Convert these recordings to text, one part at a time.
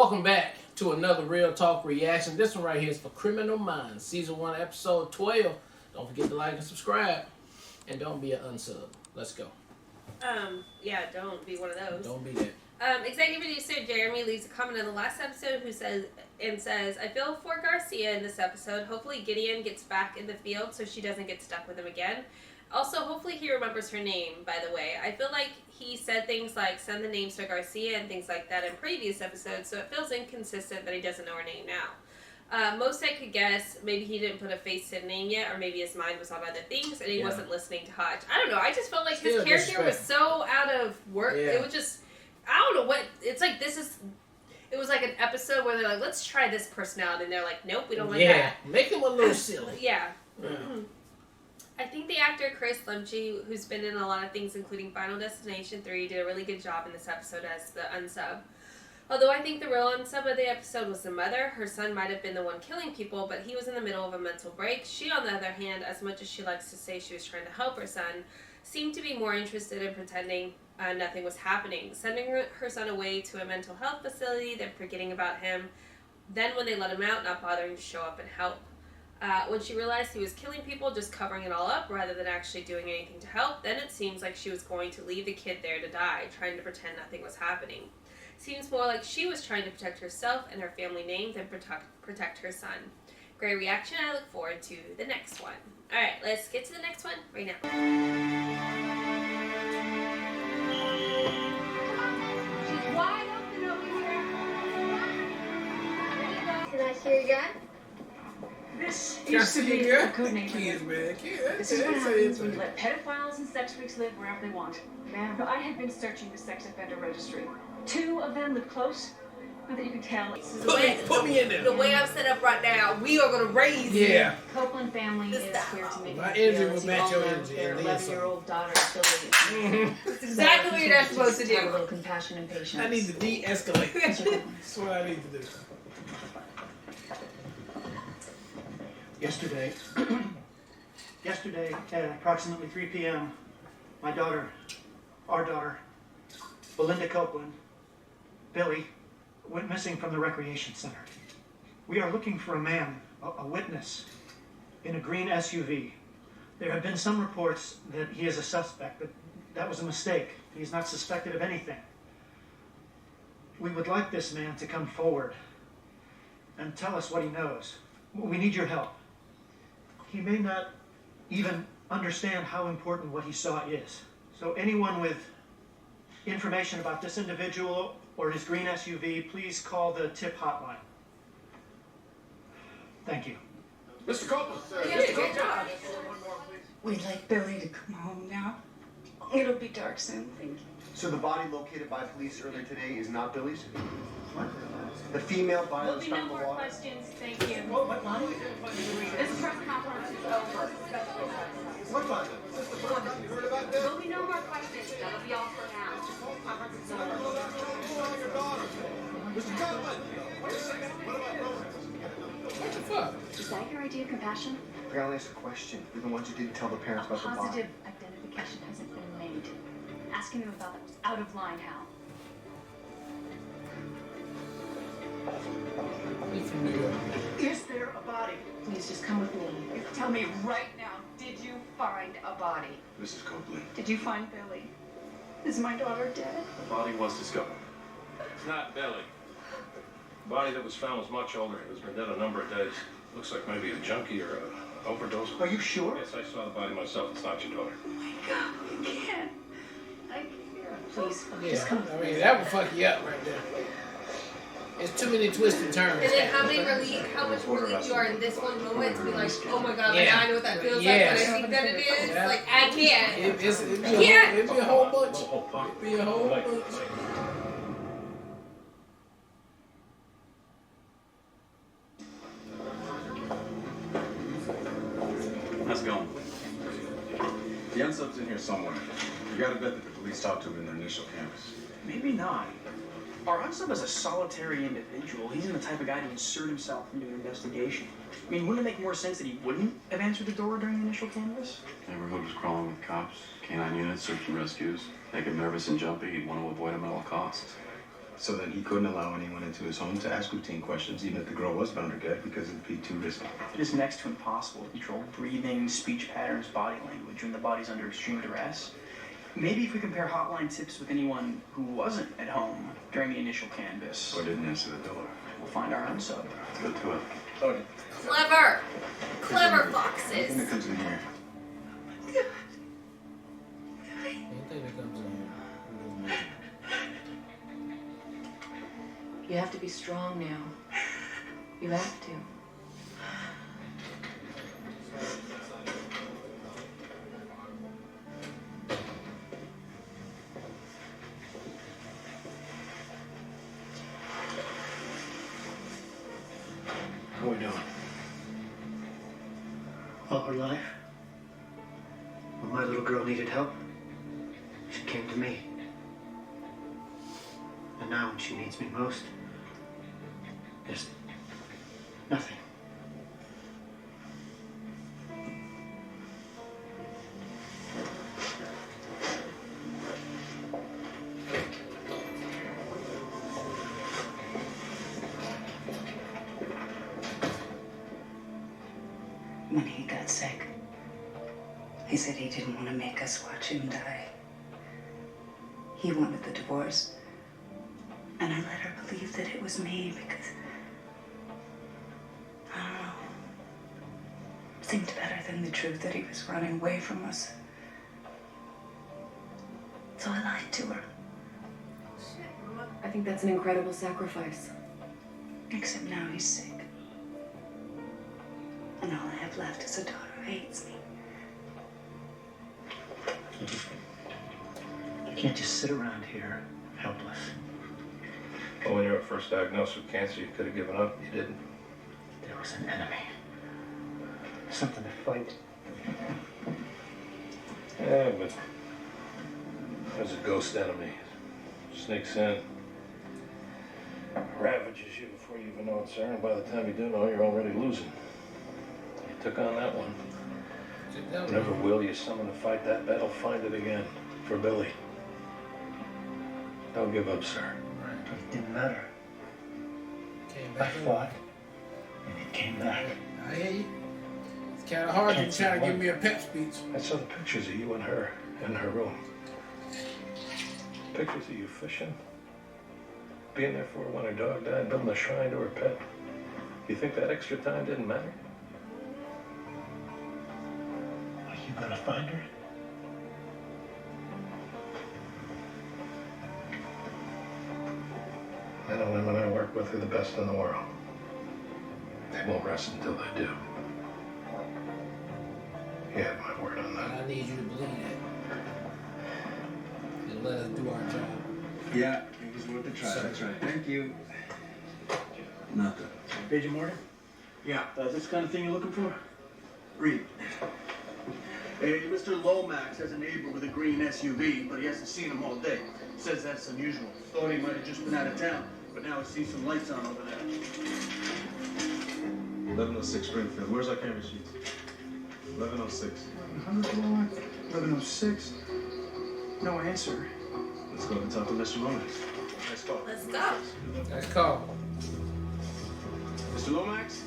Welcome back to another Real Talk reaction. This one right here is for Criminal Minds, Season 1, Episode 12. Don't forget to like and subscribe. And don't be an unsub. Let's go. Yeah, don't be one of those. Don't be that. Executive producer Jeremy leaves a comment in the last episode who says, I feel for Garcia in this episode. Hopefully Gideon gets back in the field so she doesn't get stuck with him again. Also, hopefully he remembers her name, by the way. I feel like he said things like send the names to Garcia and things like that in previous episodes, so it feels inconsistent that he doesn't know her name now. Most I could guess, maybe he didn't put a face to the name yet, or maybe his mind was on other things and he wasn't listening to Hutch. I don't know, I just felt like his character was so out of work. Yeah. It was just, I don't know what, it's like it was like an episode where they're like, let's try this personality, and they're like, nope, we don't like that. Yeah, make him a little silly. Yeah. I think the actor Chris Lemche, who's been in a lot of things including Final Destination 3, did a really good job in this episode as the unsub. Although I think the real unsub of the episode was the mother. Her son might have been the one killing people, but he was in the middle of a mental break. She, on the other hand, as much as she likes to say she was trying to help her son, seemed to be more interested in pretending nothing was happening, sending her son away to a mental health facility, then forgetting about him. Then when they let him out, not bothering to show up and help. When she realized he was killing people, just covering it all up rather than actually doing anything to help, then it seems like she was going to leave the kid there to die, trying to pretend nothing was happening. Seems more like she was trying to protect herself and her family name than protect her son. Great reaction. I look forward to the next one. Alright, let's get to the next one right now. She's wide open over here. Can I see your gun? This used to be a good neighborhood. This is what happens when you let pedophiles and sex freaks live wherever they want. Ma'am, I had been searching the sex offender registry. 2 of them live close. Not that you can tell. Put me in there. The way I'm set up right now, we are going to raise you. Yeah. Copeland family is here to make my it energy will match your energy. Their 11-year-old daughter Billy. That's exactly what you're supposed to do. Have a little compassion and patience. I need to de-escalate. That's what I need to do. Yesterday at approximately 3 p.m., our daughter, Belinda Copeland, Billy, went missing from the recreation center. We are looking for a man, a witness, in a green SUV. There have been some reports that he is a suspect, but that was a mistake. He is not suspected of anything. We would like this man to come forward and tell us what he knows. We need your help. He may not even understand how important what he saw is. So anyone with information about this individual or his green SUV, please call the tip hotline. Thank you. Mr. Copeland, sir. Yeah, good job. We'd like Billy to come home now. It'll be dark soon, thank you. So the body located by police earlier today is not Billy's? What? The female body There'll was be no found in the more water? questions, thank you. What body? This press conference is over. What body? You heard about this? There'll be no more questions. That'll be all for now. Conference is over. Your daughter. Mr. Copeland! Wait a second. What about Roman? What the fuck? Is that your idea of compassion? I gotta ask a question. You're the ones who didn't tell the parents A about the body. positive identification hasn't been made. Asking them about that was out of line, Hal. He's from New York. Is there a body? Please just come with me. Tell me right now, did you find a body? Mrs. Copeland, Did you find Billy? Is my daughter dead? the body was discovered. It's not Billy. The body that was found was much older. It has been dead a number of days. Looks like maybe a junkie or an overdose. Are you sure? Yes, I saw the body myself. It's not your daughter. Oh my God, I can't. I can't. Please, Yeah, just come with I mean, me. that would fuck you up right there. It's too many twists and turns. And then how much relief you are in this one moment to be like, oh my god, like, Yeah. now I know what that feels Yes. like, but I think that it is. Yeah. Like, I can't. It'd be a whole bunch. It'd be a whole bunch. How's it going? The unsub's in here somewhere. You gotta bet that the police talked to him in their initial canvass. Maybe not. Our unsub is a solitary individual. He's the type of guy to insert himself into an investigation. I mean, wouldn't it make more sense that he wouldn't have answered the door during the initial canvass? Neighborhood was crawling with cops, canine units, search and rescues. Make him nervous and jumpy, he'd want to avoid them at all costs. So then he couldn't allow anyone into his home to ask routine questions, even if the girl was found her dead, because it'd be too risky. It is next to impossible to control breathing, speech patterns, body language when the body's under extreme duress. Maybe if we compare hotline tips with anyone who wasn't at home during the initial canvass. Or didn't answer the door. We'll find our unsub. Let's go to it. Sorry. Clever Anything that foxes. comes in here. Anything that comes in here. You have to be strong now. You have to. How are we doing? All her life, when my little girl needed help, she came to me. And now when she needs me most, there's nothing. When he got sick, he said he didn't want to make us watch him die. He wanted the divorce. And I let her believe that it was me because, I don't know, seemed better than the truth that he was running away from us. So I lied to her. I think that's an incredible sacrifice. Except now he's sick. And all I have left is a daughter who hates me. You can't just sit around here, helpless. Well, when you were first diagnosed with cancer, you could have given up. You didn't. There was an enemy. Something to fight. Yeah, but there's a ghost enemy. Sneaks in, ravages you before you even know it's there, and by the time you do know, you're already losing. You took on that one. Never will you summon to fight that battle. Find it again for Billy. Don't give up, sir. It didn't matter. Came I back. fought, and it came back. I hear you. It's kind of hard to try to give me a pep speech. I saw the pictures of you and her in her room. Pictures of you fishing, being there for her when her dog died, building a shrine to her pet. You think that extra time didn't matter? Are you gonna find her? I know women I work with are the best in the world. They won't rest until they do. You had my word on that. I need you to believe that. And let us do our job. Yeah, it was worth a try. That's right. Thank you. Nothing. Agent Morgan? Yeah. Is this the kind of thing you're looking for? Read. Hey, Mr. Lomax has a neighbor with a green SUV, but he hasn't seen him all day. Says that's unusual. Thought he might have just been out of town, but now I see some lights on over there. 1106 Springfield. Where's our camera sheets? 1106. 1106. No answer. Let's go and talk to Mr. Lomax. Nice call. Let's go. Nice call. Mr. Lomax?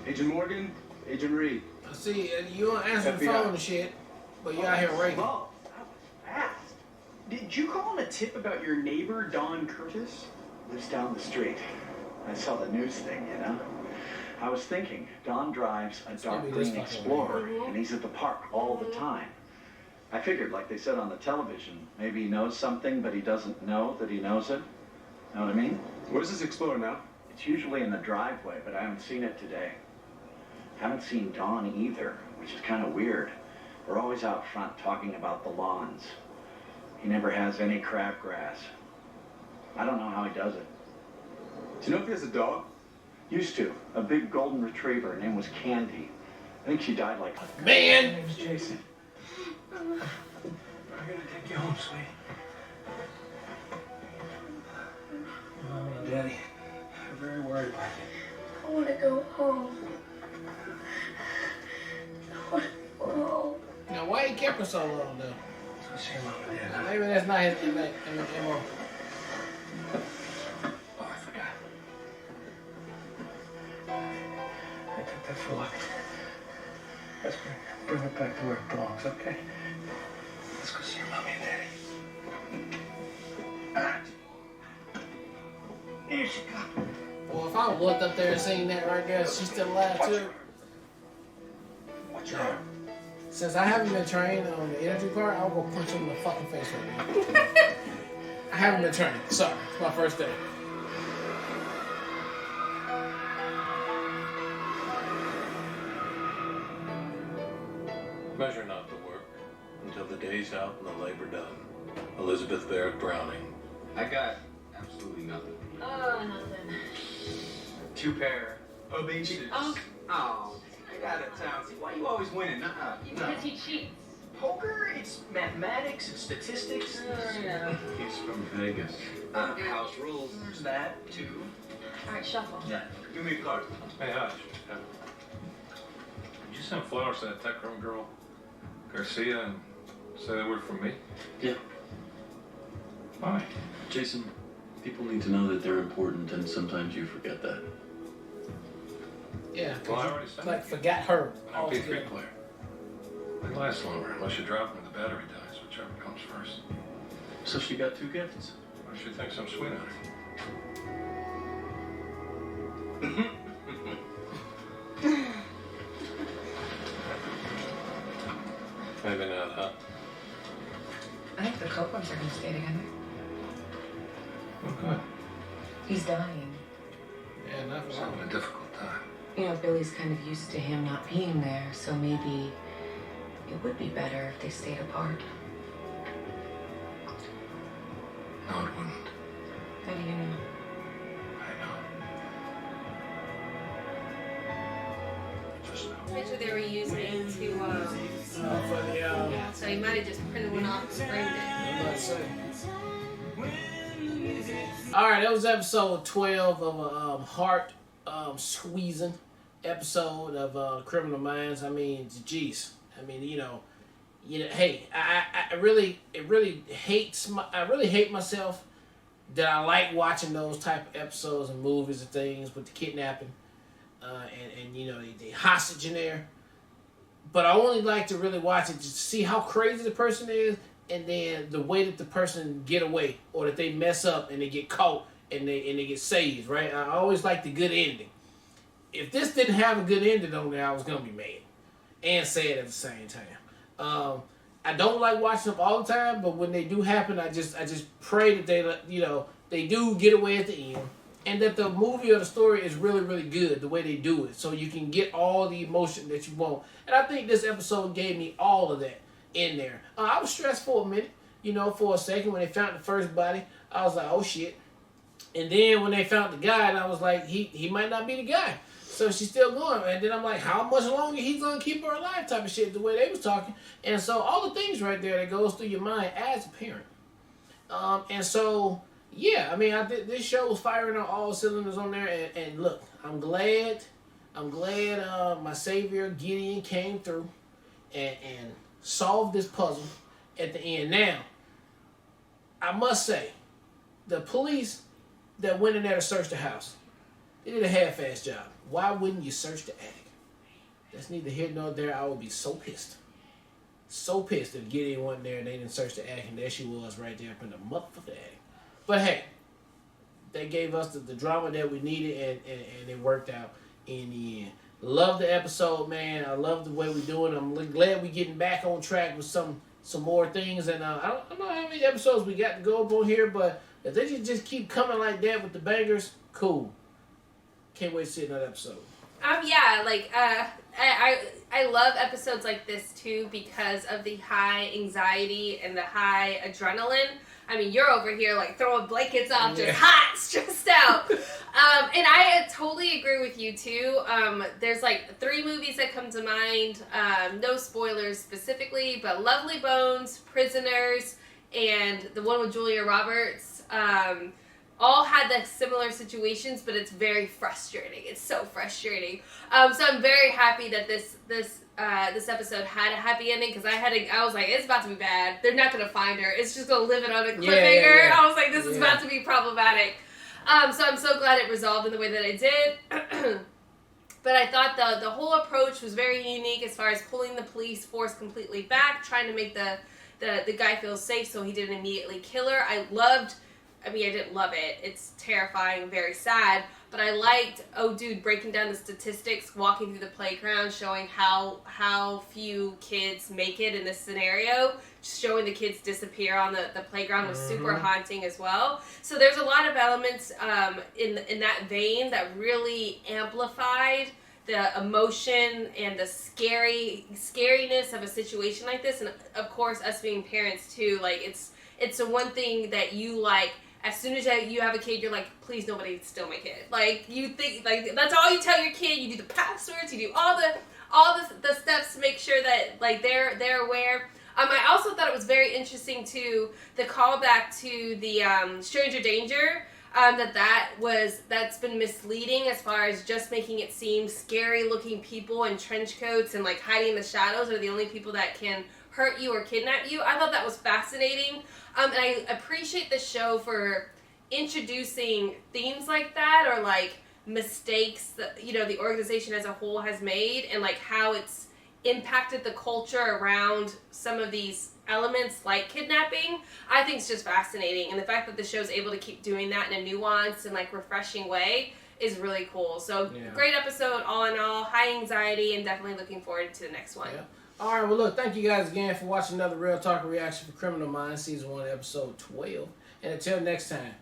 Agent Morgan? Agent Reed? I see, you don't answer the FBI. phone and shit, but you out here raking. Oh, that was fast. Did you call in a tip about your neighbor, Don Curtis? Lives down the street. I saw the news thing, you know? I was thinking, Don drives a dark gonna be this green fucking Explorer, and he's at the park all the time. I figured, like they said on the television, maybe he knows something, but he doesn't know that he knows it. Know what I mean? Where's this Explorer now? It's usually in the driveway, but I haven't seen it today. Haven't seen Dawn either, which is kind of weird. We're always out front talking about the lawns. He never has any crabgrass. I don't know how he does it. Do you know if he has a dog? Used to. A big golden retriever. Her name was Candy. I think she died like... Man! My name's Jason. I'm gonna take you home, sweetie. Mom and Daddy are very worried about you. I want to go home. I want to go home. Now, why he kept her so long, though? Let's see Mom and Daddy. Maybe that's not his MO. for luck. Let's bring it back to where it belongs, okay? Let's go see your mommy and daddy. Here she comes. Well, if I looked up there and seen that right there, she's still alive too. What's wrong? Since I haven't been trained on the energy part, I'll go punch him in the fucking face right now. I haven't been trained. Sorry, it's my first day. Measure not the work until the day's out and the labor done. Elizabeth Barrett Browning. I got absolutely nothing. Oh, nothing. 2 pair of beaches. Oh. Oh, I got it, Townsy. Why you always winning? Because he cheats. Poker, it's mathematics, it's statistics. Yeah. He's from Vegas. House rules. There's that, too. Alright, shuffle. Yeah, give me a card. Hey, Hush. Did you send flowers to that tech room girl, Garcia, and say they were from me? Yeah. Why? Jason, people need to know that they're important, and sometimes you forget that. Yeah, Well, I already sent like it. forgot her An altogether. MP3 player. It lasts longer unless you drop it and the battery dies, whichever comes first. So she got 2 gifts. Well, she thinks I'm sweet on her. Maybe not, huh? I think the Copelands are going to stay together. Okay. He's dying. Yeah, not He's having a difficult time. You know, Billy's kind of used to him not being there, so maybe it would be better if they stayed apart. No, it wouldn't. How do you know? I know. Just know. Picture they were using to, for the, yeah, so he might have just printed one off and framed it. I'm about to say. Alright, that was episode 12 of a heart squeezing episode of Criminal Minds. I mean, geez. I mean, you know, hey, I really hate myself that I like watching those type of episodes and movies and things with the kidnapping and you know, the hostage in there. But I only like to really watch it just to see how crazy the person is, and then the way that the person get away, or that they mess up and they get caught and they get saved, right? I always like the good ending. If this didn't have a good ending on there, I was gonna be mad and sad at the same time. I don't like watching them all the time, but when they do happen, I just pray that they do get away at the end, and that the movie or the story is really, really good the way they do it, so you can get all the emotion that you want. And I think this episode gave me all of that in there. I was stressed for a minute, for a second when they found the first body. I was like, oh shit. And then when they found the guy, and I was like, he might not be the guy. So she's still going. And then I'm like, how much longer he's going to keep her alive type of shit, the way they was talking. And so all the things right there that goes through your mind as a parent. And so, yeah, I mean, this show was firing on all cylinders on there. And look, I'm glad my savior, Gideon, came through and solved this puzzle at the end. Now, I must say, the police that went in there to search the house, they did a half-ass job. Why wouldn't you search the attic? That's neither here nor there. I would be so pissed. So pissed if Gideon went there and they didn't search the attic, and there she was right there up in the motherfucking attic. But hey, they gave us the drama that we needed, and it worked out in the end. Love the episode, man. I love the way we're doing. I'm glad we're getting back on track with some more things. And I don't know how many episodes we got to go up on here, but if they just keep coming like that with the bangers, cool. Can't wait to see another episode. Yeah, like, I love episodes like this, too, because of the high anxiety and the high adrenaline. I mean, you're over here, like, throwing blankets off, just hot, stressed out. And I totally agree with you, too. There's, like, 3 movies that come to mind. No spoilers specifically, but Lovely Bones, Prisoners, and the one with Julia Roberts. All had like similar situations, but it's very frustrating. It's so frustrating. So I'm very happy that this episode had a happy ending, because I was like, it's about to be bad. They're not gonna find her. It's just gonna live it on a cliffhanger. Yeah. I was like, this is about to be problematic. So I'm so glad it resolved in the way that it did. But I thought the whole approach was very unique as far as pulling the police force completely back, trying to make the guy feel safe so he didn't immediately kill her. I didn't love it. It's terrifying, very sad. But I liked, breaking down the statistics, walking through the playground, showing how few kids make it in this scenario. Just showing the kids disappear on the playground was super haunting as well. So there's a lot of elements in that vein that really amplified the emotion and the scariness of a situation like this. And of course, us being parents too, like it's the one thing that you like. As soon as you have a kid, you're like, please nobody steal my kid. Like, you think, like, that's all you tell your kid. You do the passwords, you do all the steps to make sure that, like, they're aware. I also thought it was very interesting, too, the callback to the Stranger Danger, that's been misleading as far as just making it seem scary-looking people in trench coats and, like, hiding in the shadows are the only people that can hurt you or kidnap you. I thought that was fascinating. And I appreciate the show for introducing themes like that, or like mistakes that, the organization as a whole has made, and like how it's impacted the culture around some of these elements like kidnapping. I think it's just fascinating. And the fact that the show's able to keep doing that in a nuanced and like refreshing way is really cool. So Great episode all in all, high anxiety, and definitely looking forward to the next one. Yeah. All right, well, look, thank you guys again for watching another Real Talk Reaction for Criminal Minds, Season 1, Episode 12. And until next time,